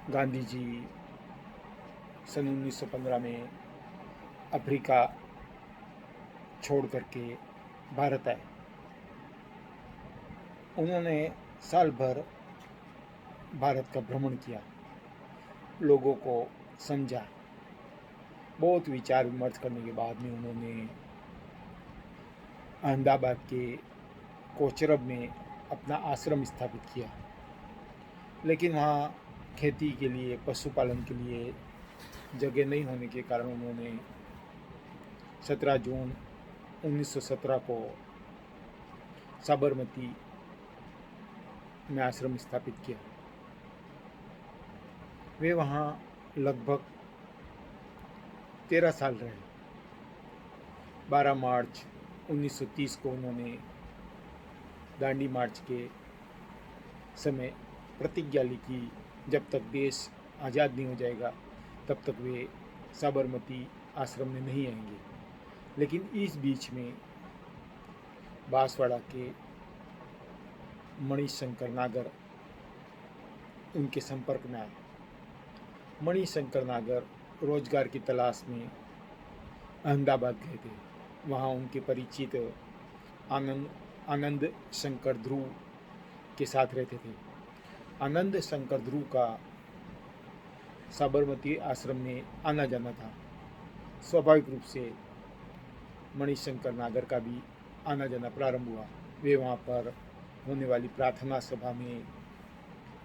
गांधी जी सन 1915 में अफ्रीका छोड़ करके भारत आए। उन्होंने साल भर भारत का भ्रमण किया, लोगों को समझा। बहुत विचार विमर्श करने के बाद में उन्होंने अहमदाबाद के कोचरब में अपना आश्रम स्थापित किया। लेकिन वहाँ खेती के लिए, पशुपालन के लिए जगह नहीं होने के कारण उन्होंने 17 जून 1917 को साबरमती में आश्रम स्थापित किया। वे वहाँ लगभग 13 साल रहे। 12 मार्च 1930 को उन्होंने दांडी मार्च के समय प्रतिज्ञा ली कि जब तक देश आज़ाद नहीं हो जाएगा तब तक वे साबरमती आश्रम में नहीं आएंगे। लेकिन इस बीच में बांसवाड़ा के मणिशंकर नागर उनके संपर्क में आए। मणिशंकर नागर रोजगार की तलाश में अहमदाबाद गए थे। वहाँ उनके परिचित आनंद शंकर ध्रुव के साथ रहते थे। आनंद शंकर ध्रुव का साबरमती आश्रम में आना जाना था। स्वाभाविक रूप से मणिशंकर नागर का भी आना जाना प्रारंभ हुआ। वे वहाँ पर होने वाली प्रार्थना सभा में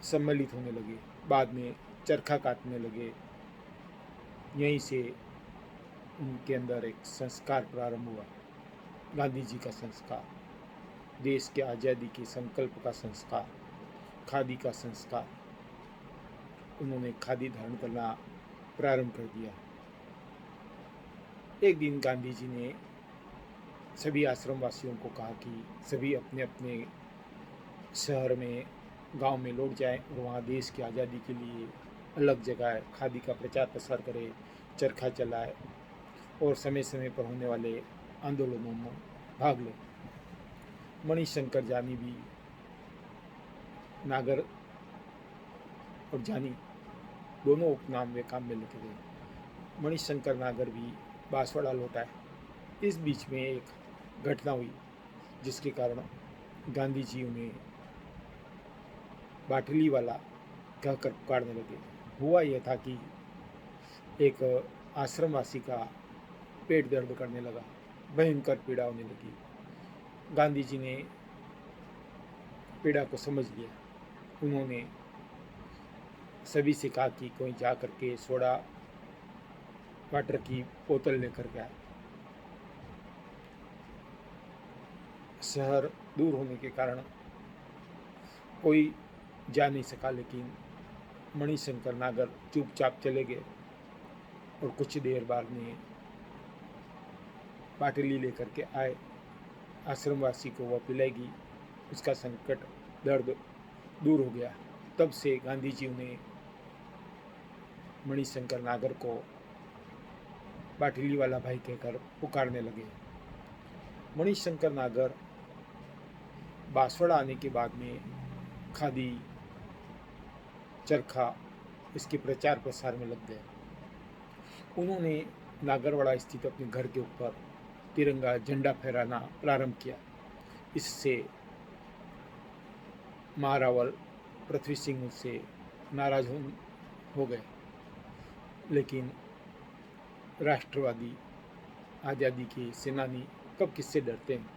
सम्मिलित होने लगे। बाद में चरखा काटने लगे। यहीं से उनके अंदर एक संस्कार प्रारंभ हुआ, गांधी जी का संस्कार, देश के आज़ादी के संकल्प का संस्कार, खादी का संस्कार। उन्होंने खादी धारण करना प्रारंभ कर दिया। एक दिन गांधी जी ने सभी आश्रम वासियों को कहा कि सभी अपने अपने शहर में, गांव में लौट जाएं और वहाँ देश की आज़ादी के लिए अलग जगह खादी का प्रचार प्रसार करें, चरखा चलाए और समय समय पर होने वाले आंदोलनों में भाग लें। मणिशंकर जानी भी, नागर और जानी दोनों उपनाम वे काम में लेते थे। मणिशंकर नागर भी बांसवाड़ा लौटा है। इस बीच में एक घटना हुई जिसके कारण गांधी जी उन्हें बाटली वाला कहकर पुकारने लगे। हुआ यह था कि एक आश्रमवासी का पेट दर्द करने लगा, भयंकर पीड़ा होने लगी। गांधी जी ने पीड़ा को समझ लिया। उन्होंने सभी से कहा कि कोई जा करके सोडा वाटर की बोतल लेकर के आए। शहर दूर होने के कारण कोई जा नहीं सका, लेकिन मणिशंकर नागर चुपचाप चले गए और कुछ देर बाद में बाटली लेकर के आए। आश्रमवासी को वह पिलाएगी, उसका संकट, दर्द दूर हो गया। तब से गांधी जी उन्हें, मणिशंकर नागर को बाटली वाला भाई कहकर पुकारने लगे। मणिशंकर नागर बांसवाड़ा आने के बाद में खादी, चरखा, इसके प्रचार प्रसार में लग गए। उन्होंने नागरवाड़ा स्थित अपने घर के ऊपर तिरंगा झंडा फहराना प्रारंभ किया। इससे महारावल पृथ्वी सिंह उससे नाराज हो गए। लेकिन राष्ट्रवादी, आज़ादी के सेनानी कब किससे डरते हैं।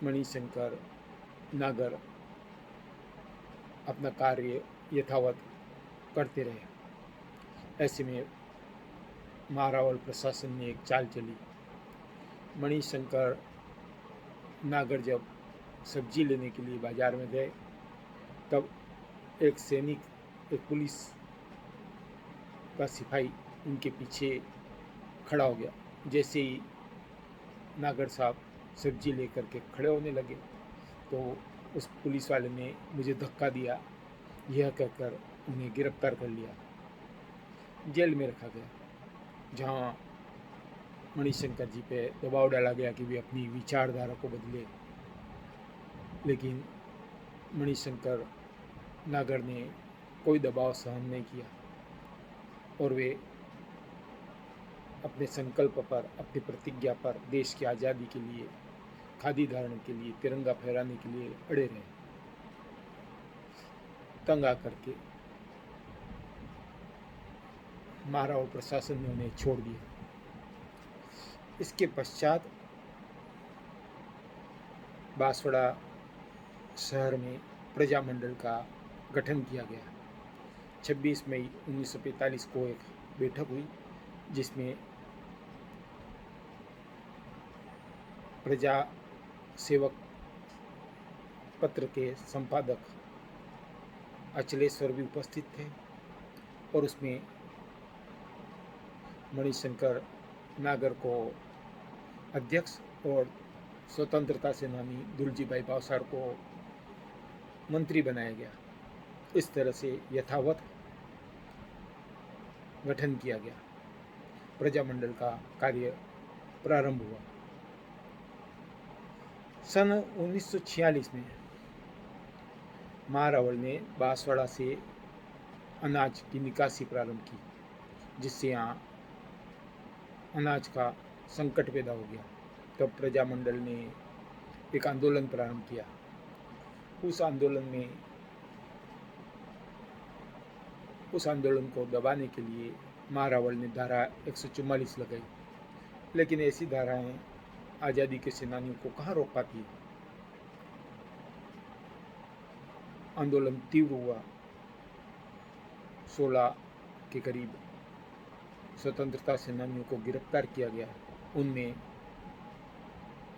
मणिशंकर नागर अपना कार्य यथावत करते रहे। ऐसे में महारावल प्रशासन ने एक चाल चली। मणिशंकर नागर जब सब्जी लेने के लिए बाजार में गए तब एक सैनिक, एक पुलिस का सिपाही उनके पीछे खड़ा हो गया। जैसे ही नागर साहब सब्जी लेकर के खड़े होने लगे तो उस पुलिस वाले ने मुझे धक्का दिया, यह कहकर उन्हें गिरफ्तार कर लिया, जेल में रखा गया, जहां मणिशंकर जी पे दबाव डाला गया कि वे अपनी विचारधारा को बदले। लेकिन मणिशंकर नागर ने कोई दबाव सहन नहीं किया और वे अपने संकल्प पर, अपनी प्रतिज्ञा पर, देश की आज़ादी के लिए, खादी धारण के लिए, तिरंगा फहराने के लिए अड़े रहे। तंग आकर के मारावाल प्रशासन ने उन्हें छोड़ दिया। इसके पश्चात बांसवाड़ा शहर में प्रजामंडल का गठन किया गया। 26 मई 1945 को एक बैठक हुई जिसमें प्रजा सेवक पत्र के संपादक अचलेश्वर भी उपस्थित थे और उसमें मणिशंकर नागर को अध्यक्ष और स्वतंत्रता सेनानी दुलजी भाई भावसार को मंत्री बनाया गया। इस तरह से यथावत गठन किया गया। प्रजामंडल का कार्य प्रारंभ हुआ। सन 1946 में मारावल ने बांसवाड़ा से अनाज की निकासी प्रारंभ की, जिससे यहाँ अनाज का संकट पैदा हो गया। तब प्रजामंडल ने एक आंदोलन प्रारंभ किया। उस आंदोलन को दबाने के लिए मारावल ने धारा 144 लगाई, लेकिन ऐसी धाराएं आज़ादी के सेनानियों को कहाँ रोक पाती है। आंदोलन तीव्र हुआ। 16 के करीब स्वतंत्रता सेनानियों को गिरफ्तार किया गया। उनमें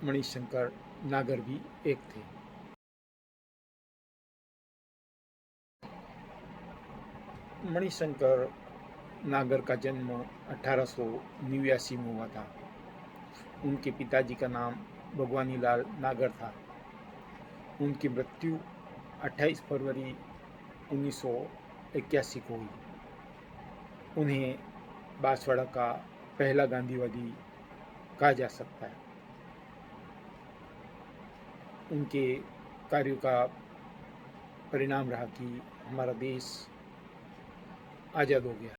मणिशंकर नागर भी एक थे। मणिशंकर नागर का जन्म 1889 में हुआ था। उनके पिताजी का नाम भगवानी लाल नागर था। उनकी मृत्यु 28 फरवरी 1981 को हुई। उन्हें बांसवाड़ा का पहला गांधीवादी कहा जा सकता है। उनके कार्यों का परिणाम रहा कि हमारा देश आज़ाद हो गया।